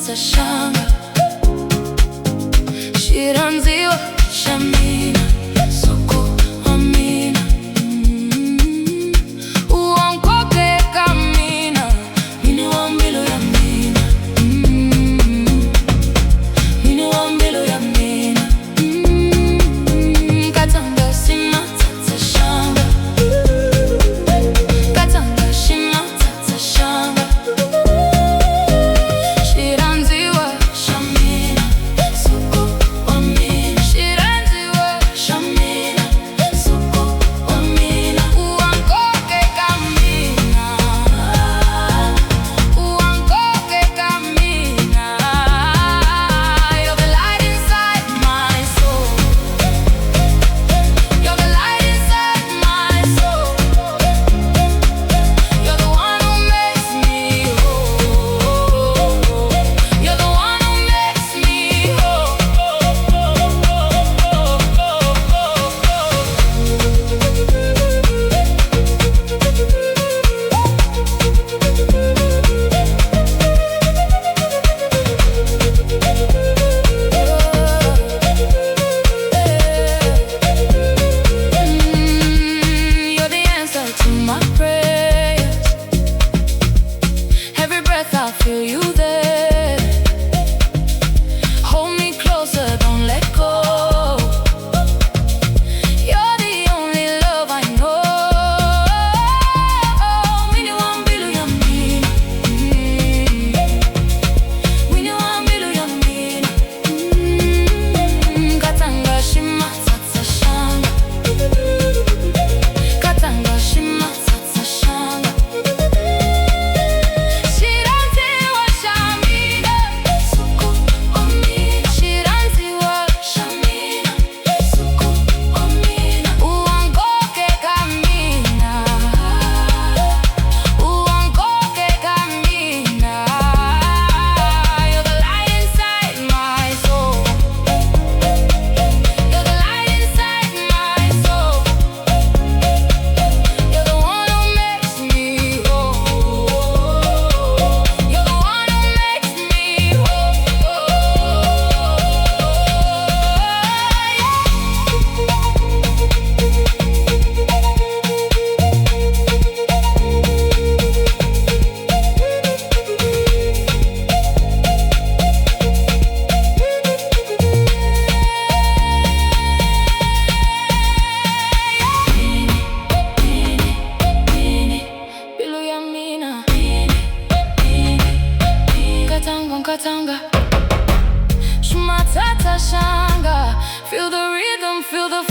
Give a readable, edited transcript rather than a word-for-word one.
tata shanga shiranziwa shamina soko amina uonkoke kamina mini wa mbilu ya mina mini wa mbilu ya mina katanga sima tata shanga katanga shima tata shanga shiranziwa shamina soko amina shiranziwa shamina soko amina uonkoke kamina uonkoke kamina you're the light inside my soul you're the light inside my soul you're the one who makes me whole you're the one who makes me whole You're the answer to my prayers. Every breath I feel you there. Hold me closer, don't let go. You're the only love I know. Mini wa mbilu ya mina mini wa mbilu ya mina katanga shima tata shanga katanga shima tata shanga shiranziwa shamina soko amina shiranziwa shamina soko amina uonkoke kamina uonkoke kamina you're the light inside my soul you're the light inside my soul you're the one who makes me whole you're the one who makes me whole Bilu ya mina katanga katanga shima tata shanga feel the rhythm feel the